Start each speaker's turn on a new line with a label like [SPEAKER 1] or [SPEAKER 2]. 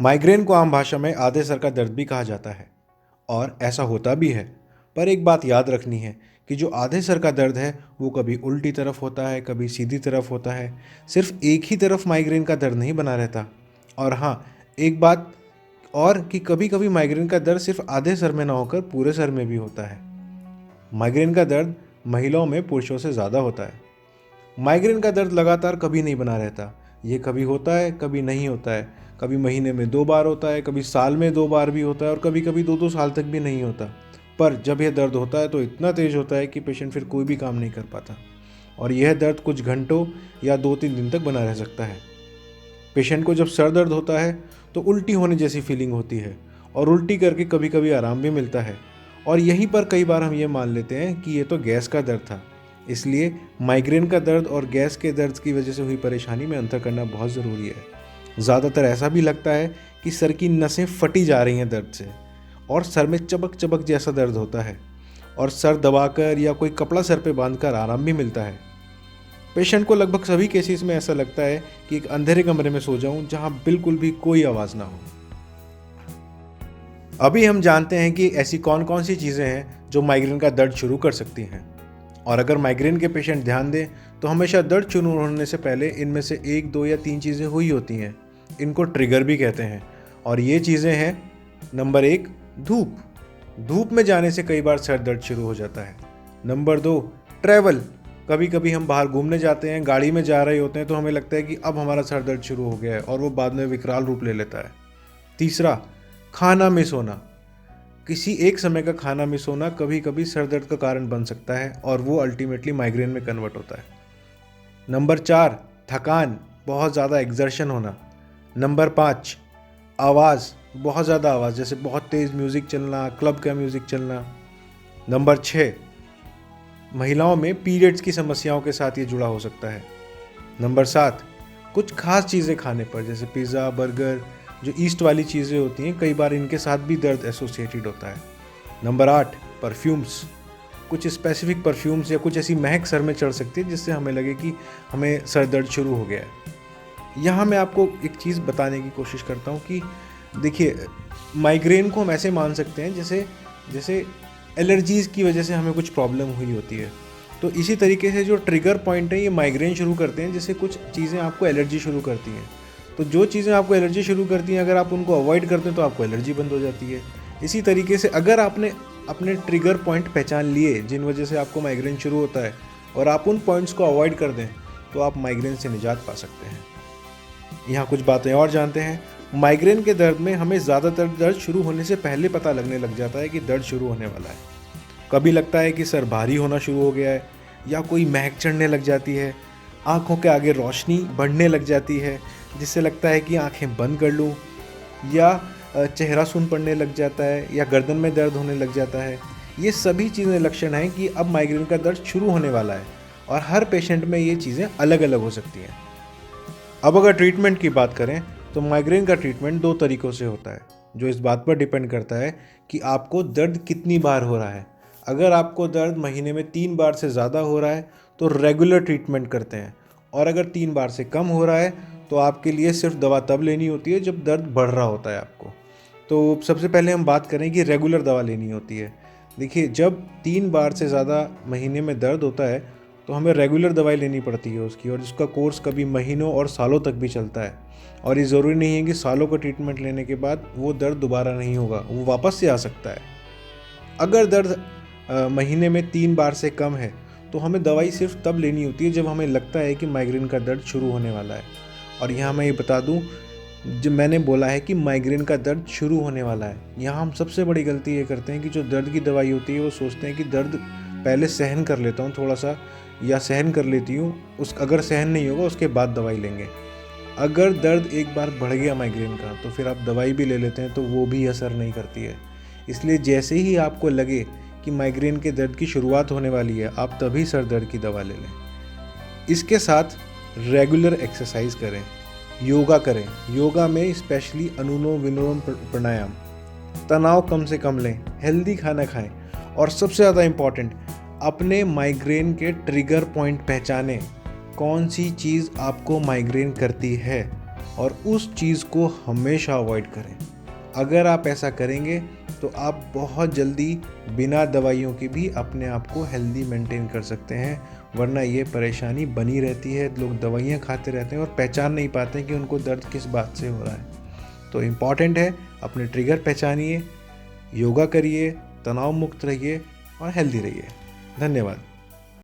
[SPEAKER 1] Migraine को आम भाषा में आधे सर का दर्द भी कहा जाता है और ऐसा होता भी है। पर एक बात याद रखनी है कि जो आधे सर का दर्द है वो कभी उल्टी तरफ होता है, कभी सीधी तरफ होता है। सिर्फ एक ही तरफ माइग्रेन का दर्द नहीं बना रहता। और हाँ, एक बात और कि कभी कभी माइग्रेन का दर्द सिर्फ आधे सर में ना होकर पूरे सर में भी होता है। माइग्रेन का दर्द महिलाओं में पुरुषों से ज़्यादा होता है। माइग्रेन का दर्द लगातार कभी नहीं बना रहता। ये कभी होता है, कभी नहीं होता है। कभी महीने में 2 बार होता है, कभी साल में 2 बार भी होता है और कभी कभी 2-2 साल तक भी नहीं होता। पर जब यह दर्द होता है तो इतना तेज होता है कि पेशेंट फिर कोई भी काम नहीं कर पाता और यह दर्द कुछ घंटों या 2-3 दिन तक बना रह सकता है। पेशेंट को जब सर दर्द होता है तो उल्टी होने जैसी फीलिंग होती है और उल्टी करके कभी कभी आराम भी मिलता है। और यहीं पर कई बार हम ये मान लेते हैं कि ये तो गैस का दर्द था। इसलिए माइग्रेन का दर्द और गैस के दर्द की वजह से हुई परेशानी में अंतर करना बहुत ज़रूरी है। ज़्यादातर ऐसा भी लगता है कि सर की नसें फटी जा रही हैं दर्द से और सर में चबक चबक जैसा दर्द होता है और सर दबाकर या कोई कपड़ा सर पे बांधकर आराम भी मिलता है। पेशेंट को लगभग सभी केसेस में ऐसा लगता है कि एक अंधेरे कमरे में सो जाऊं जहां बिल्कुल भी कोई आवाज़ ना हो। अभी हम जानते हैं कि ऐसी कौन कौन सी चीज़ें हैं जो माइग्रेन का दर्द शुरू कर सकती हैं। और अगर माइग्रेन के पेशेंट ध्यान दें तो हमेशा दर्द शुरू होने से पहले इनमें से 1, 2 या 3 चीज़ें हुई होती हैं। इनको ट्रिगर भी कहते हैं और ये चीज़ें हैं, नंबर 1 धूप। धूप में जाने से कई बार सर दर्द शुरू हो जाता है। Number 2 travel. कभी कभी हम बाहर घूमने जाते हैं, गाड़ी में जा रहे होते हैं तो हमें लगता है कि अब हमारा सर दर्द शुरू हो गया है और वो बाद में विकराल रूप ले लेता है। तीसरा, खाना मिस होना। किसी एक समय का खाना मिस होना कभी कभी सर दर्द का कारण बन सकता है और वो अल्टीमेटली माइग्रेन में कन्वर्ट होता है। नंबर 4 थकान, बहुत ज़्यादा एग्जर्शन होना। नंबर 5 आवाज़, बहुत ज़्यादा आवाज़, जैसे बहुत तेज़ म्यूज़िक चलना, क्लब का म्यूज़िक चलना। नंबर 6 महिलाओं में पीरियड्स की समस्याओं के साथ ये जुड़ा हो सकता है। नंबर 7 कुछ खास चीज़ें खाने पर, जैसे पिज़्ज़ा, बर्गर, जो ईस्ट वाली चीज़ें होती हैं, कई बार इनके साथ भी दर्द एसोसिएटेड होता है। Number 8 perfumes. कुछ स्पेसिफिक परफ्यूम्स या कुछ ऐसी महक सर में चढ़ सकती है जिससे हमें लगे कि हमें सर दर्द शुरू हो गया है। यहाँ मैं आपको एक चीज़ बताने की कोशिश करता हूँ कि देखिए, माइग्रेन को हम ऐसे मान सकते हैं जैसे एलर्जीज़ की वजह से हमें कुछ प्रॉब्लम हुई होती है। तो इसी तरीके से जो ट्रिगर पॉइंट है ये माइग्रेन शुरू करते हैं, जैसे कुछ चीज़ें आपको एलर्जी शुरू करती हैं। तो जो चीज़ें आपको एलर्जी शुरू करती हैं, अगर आप उनको अवॉइड करते हैं तो आपको एलर्जी बंद हो जाती है। इसी तरीके से अगर आपने अपने ट्रिगर पॉइंट पहचान लिए जिन वजह से आपको माइग्रेन शुरू होता है और आप उन पॉइंट्स को अवॉइड कर दें तो आप माइग्रेन से निजात पा सकते हैं। यहाँ कुछ बातें और जानते हैं। माइग्रेन के दर्द में हमें ज़्यादातर दर्द शुरू होने से पहले पता लगने लग जाता है कि दर्द शुरू होने वाला है। कभी लगता है कि सर भारी होना शुरू हो गया है या कोई महक चढ़ने लग जाती है, आँखों के आगे रोशनी बढ़ने लग जाती है जिससे लगता है कि आंखें बंद कर लूं, या चेहरा सून पड़ने लग जाता है या गर्दन में दर्द होने लग जाता है। ये सभी चीज़ें लक्षण हैं कि अब माइग्रेन का दर्द शुरू होने वाला है और हर पेशेंट में ये चीज़ें अलग अलग हो सकती हैं। अब अगर ट्रीटमेंट की बात करें तो माइग्रेन का ट्रीटमेंट 2 तरीक़ों से होता है, जो इस बात पर डिपेंड करता है कि आपको दर्द कितनी बार हो रहा है। अगर आपको दर्द महीने में 3 बार से ज़्यादा हो रहा है तो रेगुलर ट्रीटमेंट करते हैं, और अगर 3 बार से कम हो रहा है तो आपके लिए सिर्फ दवा तब लेनी होती है जब दर्द बढ़ रहा होता है आपको। तो सबसे पहले हम बात करें कि रेगुलर दवा लेनी होती है। देखिए, जब 3 बार से ज़्यादा महीने में दर्द होता है तो हमें रेगुलर दवाई लेनी पड़ती है उसकी, और इसका कोर्स कभी महीनों और सालों तक भी चलता है। और ये ज़रूरी नहीं है कि सालों का ट्रीटमेंट लेने के बाद वो दर्द दोबारा नहीं होगा, वो वापस से आ सकता है। अगर दर्द महीने में 3 बार से कम है तो हमें दवाई सिर्फ तब लेनी होती है जब हमें लगता है कि माइग्रेन का दर्द शुरू होने वाला है। और यहाँ मैं ये बता दूँ, जो मैंने बोला है कि माइग्रेन का दर्द शुरू होने वाला है, यहाँ हम सबसे बड़ी गलती ये करते हैं कि जो दर्द की दवाई होती है वो सोचते हैं कि दर्द पहले सहन कर लेता हूँ थोड़ा सा, या सहन कर लेती हूँ, अगर सहन नहीं होगा उसके बाद दवाई लेंगे। अगर दर्द एक बार बढ़ गया माइग्रेन का तो फिर आप दवाई भी ले लेते हैं तो वो भी असर नहीं करती है। इसलिए जैसे ही आपको लगे कि माइग्रेन के दर्द की शुरुआत होने वाली है, आप तभी सर दर्द की दवा ले लें। इसके साथ रेगुलर एक्सरसाइज करें, योगा करें। योगा में स्पेशली अनुलोम विलोम प्राणायाम। तनाव कम से कम लें, हेल्दी खाना खाएं और सबसे ज़्यादा इम्पॉर्टेंट, अपने माइग्रेन के ट्रिगर पॉइंट पहचानें। कौन सी चीज़ आपको माइग्रेन करती है और उस चीज़ को हमेशा अवॉइड करें। अगर आप ऐसा करेंगे तो आप बहुत जल्दी बिना दवाइयों के भी अपने आप को हेल्दी मेंटेन कर सकते हैं, वरना ये परेशानी बनी रहती है। लोग दवाइयाँ खाते रहते हैं और पहचान नहीं पाते हैं कि उनको दर्द किस बात से हो रहा है। तो इम्पॉर्टेंट है अपने ट्रिगर पहचानिए, योगा करिए, तनाव मुक्त रहिए और हेल्दी रहिए। धन्यवाद।